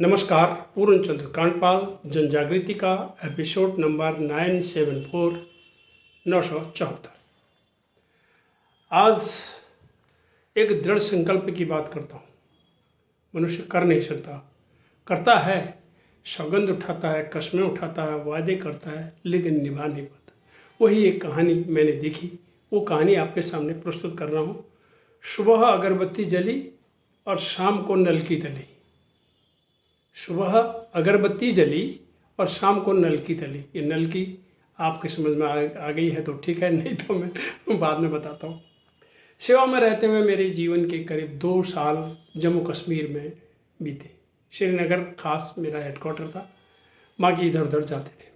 नमस्कार। पूर्ण चंद्र कांडपाल जन जागृति का एपिसोड नंबर 974 974। आज एक दृढ़ संकल्प की बात करता हूँ। मनुष्य कर नहीं सकता, करता है, सौगंध उठाता है, कस्में उठाता है, वादे करता है, लेकिन निभा नहीं पाता। वही एक कहानी मैंने देखी, वो कहानी आपके सामने प्रस्तुत कर रहा हूँ। सुबह अगरबत्ती जली और शाम को नल की तली। सुबह अगरबत्ती जली और शाम को नल की तली। ये नल की आपके समझ में आ गई है तो ठीक है, नहीं तो मैं बाद में बताता हूँ। सेवा में रहते हुए मेरे जीवन के करीब 2 साल जम्मू कश्मीर में बीते। श्रीनगर खास मेरा हेडक्वार्टर था, बाकी इधर उधर जाते थे।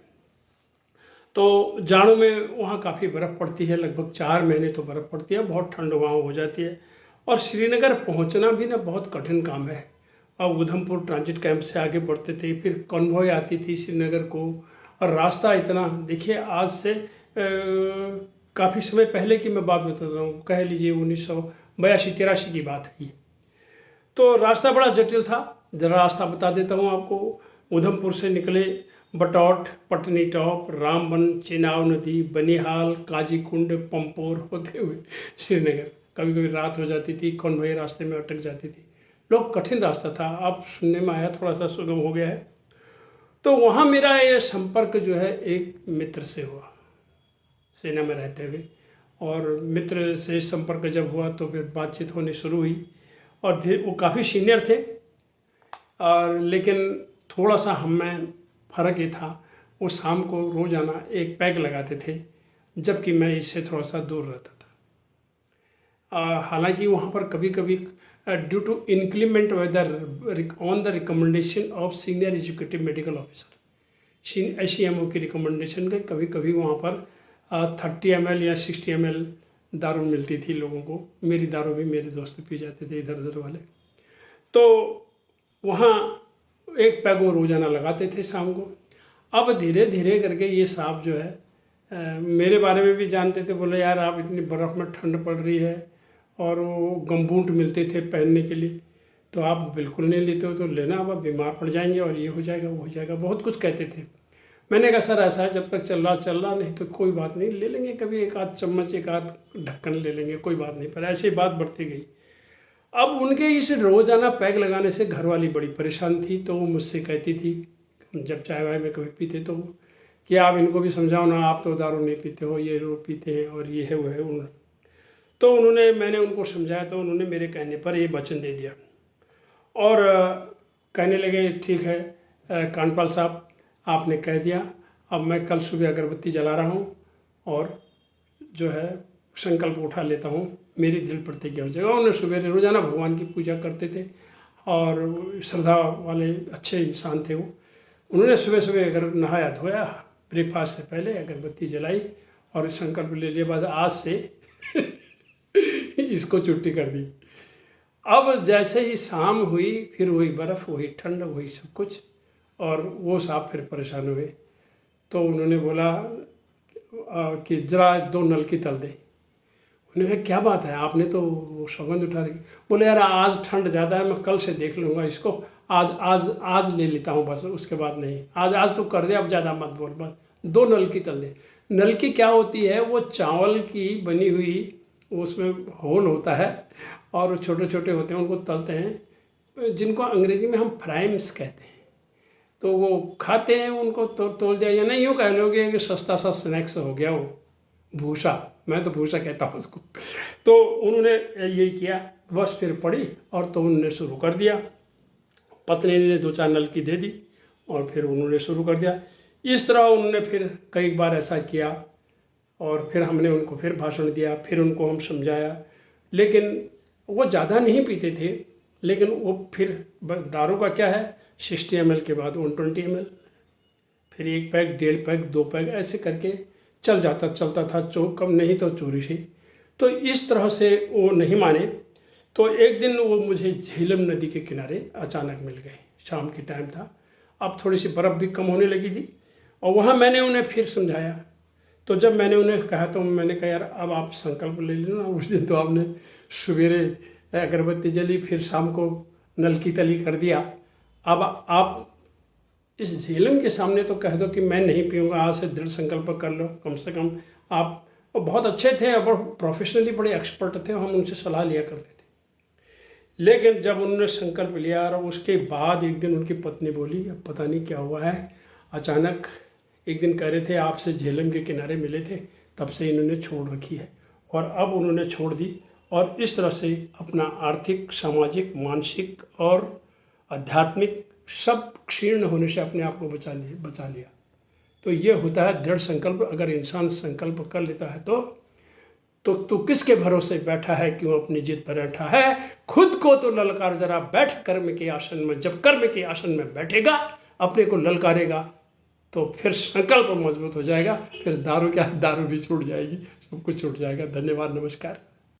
तो जाड़ों में वहाँ काफ़ी बर्फ़ पड़ती है, लगभग 4 महीने तो बर्फ़ पड़ती है, बहुत ठंड वहाँ हो जाती है। और श्रीनगर पहुँचना भी ना बहुत कठिन काम है। अब उधमपुर ट्रांजिट कैंप से आगे बढ़ते थे, फिर कॉन्वॉय आती थी श्रीनगर को, और रास्ता इतना, देखिए आज से काफ़ी समय पहले की मैं बात बताता हूँ, कह लीजिए 1982-83 की बात है ये। तो रास्ता बड़ा जटिल था। जरा रास्ता बता देता हूँ आपको। उधमपुर से निकले बटौट, पटनी टॉप, रामबन, चेनाब नदी, बनिहाल, काजीकुंड, पंपोर होते हुए श्रीनगर। कभी कभी रात हो जाती थी, कॉन्वॉय रास्ते में अटक जाती थी। लोग कठिन रास्ता था, अब सुनने में आया थोड़ा सा सुगम हो गया है। तो वहाँ मेरा ये संपर्क जो है एक मित्र से हुआ, सेना में रहते हुए। और मित्र से संपर्क जब हुआ तो फिर बातचीत होनी शुरू हुई। और वो काफ़ी सीनियर थे, और लेकिन थोड़ा सा हम में फ़र्क ये था, वो शाम को रोज़ाना एक पैग लगाते थे, जबकि मैं इससे थोड़ा सा दूर रहता था। हालांकि वहाँ पर कभी कभी due to increment whether on the recommendation of senior educative medical officer, SEMO की रिकमेंडेशन के कभी कभी वहाँ पर 30 ml या 60 ml दारू मिलती थी लोगों को। मेरी दारू भी मेरे दोस्त पी जाते थे इधर उधर वाले। तो वहाँ एक पैग वो रोज़ाना लगाते थे शाम को। अब धीरे धीरे करके ये साहब जो है मेरे बारे में भी जानते थे। बोले यार आप इतनी बर्फ़ में ठंड पड़ रही है, और वो गमबूट मिलते थे पहनने के लिए, तो आप बिल्कुल नहीं लेते हो तो लेना, अब आप बीमार पड़ जाएंगे और ये हो जाएगा वो हो जाएगा, बहुत कुछ कहते थे। मैंने कहा सर ऐसा है, जब तक चल रहा नहीं तो कोई बात नहीं, ले लेंगे कभी एक आध चम्मच, एक आध ढक्कन ले लेंगे, कोई बात नहीं। पर ऐसे बात बढ़ती गई। अब उनके इस रोज़ाना पैग लगाने से घरवाली बड़ी परेशान थी। तो वो मुझसे कहती थी, जब चाय वाय में कभी पीते तो, कि आप इनको भी समझाओ ना, आप तो दारू नहीं पीते हो, ये रोज़ पीते हैं और ये है वो है। तो मैंने उनको समझाया, तो उन्होंने मेरे कहने पर ये वचन दे दिया। और कहने लगे ठीक है कांडपाल साहब, आपने कह दिया, अब मैं कल सुबह अगरबत्ती जला रहा हूँ और जो है संकल्प उठा लेता हूँ, मेरी दृढ़ प्रतिज्ञा हो जाएगा। उन्होंने सुबह रोज़ाना भगवान की पूजा करते थे और श्रद्धा वाले अच्छे इंसान थे वो। उन्होंने सुबह सुबह अगर नहाया धोया, ब्रेकफास्ट से पहले अगरबत्ती जलाई और संकल्प ले लिया, बाद आज से इसको छुट्टी कर दी। अब जैसे ही शाम हुई, फिर वही बर्फ़, वही ठंड, वही सब कुछ, और वो साहब फिर परेशान हुए। तो उन्होंने बोला कि ज़रा 2 नल की तल दे। उन्होंने कहा क्या बात है, आपने तो सौगंध उठा रखी। बोले यार आज ठंड ज़्यादा है, मैं कल से देख लूँगा इसको, आज ले लेता हूँ बस, उसके बाद नहीं। आज तो कर दे, अब ज़्यादा मत बोल, बस 2 नल की तल दे। नल की क्या होती है, वो चावल की बनी हुई, उसमें होल होता है और छोटे छोटे होते हैं, उनको तलते हैं, जिनको अंग्रेजी में हम फ्राइम्स कहते हैं। तो वो खाते हैं, उनको तोल दिया, या नहीं यूँ कह लोगे कि सस्ता सा स्नैक्स हो गया वो, भूसा, मैं तो भूसा कहता हूँ उसको। तो उन्होंने यही किया, बस फिर पड़ी और तो उन्होंने शुरू कर दिया। पत्नी ने 2-4 नल की दे दी और फिर उन्होंने शुरू कर दिया। इस तरह उन्होंने फिर कई बार ऐसा किया, और फिर हमने उनको फिर भाषण दिया, फिर उनको हम समझाया। लेकिन वो ज़्यादा नहीं पीते थे, लेकिन वो फिर दारू का क्या है, 60 ml के बाद 120 ml, फिर 1 पैग, 1.5 पैग, 2 पैग, ऐसे करके चलता था, कम नहीं तो चोरी से। तो इस तरह से वो नहीं माने। तो एक दिन वो मुझे झेलम नदी के किनारे अचानक मिल गए, शाम की टाइम था, अब थोड़ी सी बर्फ़ भी कम होने लगी थी, और वहाँ मैंने उन्हें फिर समझाया। तो जब मैंने उन्हें कहा, तो मैंने कहा यार अब आप संकल्प ले लेना। उस दिन तो आपने सवेरे अगरबत्ती जली, फिर शाम को नल की तली कर दिया, अब आप इस झेलम के सामने तो कह दो कि मैं नहीं पीऊँगा, आज से दृढ़ संकल्प कर लो। कम से कम आप वो बहुत अच्छे थे और प्रोफेशनली बड़े एक्सपर्ट थे, हम उनसे सलाह लिया करते थे। लेकिन जब उन्होंने संकल्प लिया और उसके बाद एक दिन उनकी पत्नी बोली, अब पता नहीं क्या हुआ है, अचानक एक दिन कह रहे थे आपसे झेलम के किनारे मिले थे, तब से इन्होंने छोड़ रखी है। और अब उन्होंने छोड़ दी और इस तरह से अपना आर्थिक, सामाजिक, मानसिक और आध्यात्मिक सब क्षीण होने से अपने आप को बचा लिया। तो ये होता है दृढ़ संकल्प। अगर इंसान संकल्प कर लेता है तो किसके भरोसे बैठा है, क्यों अपनी जिद पर बैठा है? खुद को तो ललकार जरा, बैठ कर्म के आसन में। जब कर्म के आसन में बैठेगा, अपने को ललकारेगा, तो फिर संकल्प मजबूत हो जाएगा। फिर दारू भी छूट जाएगी, सब कुछ छूट जाएगा। धन्यवाद, नमस्कार।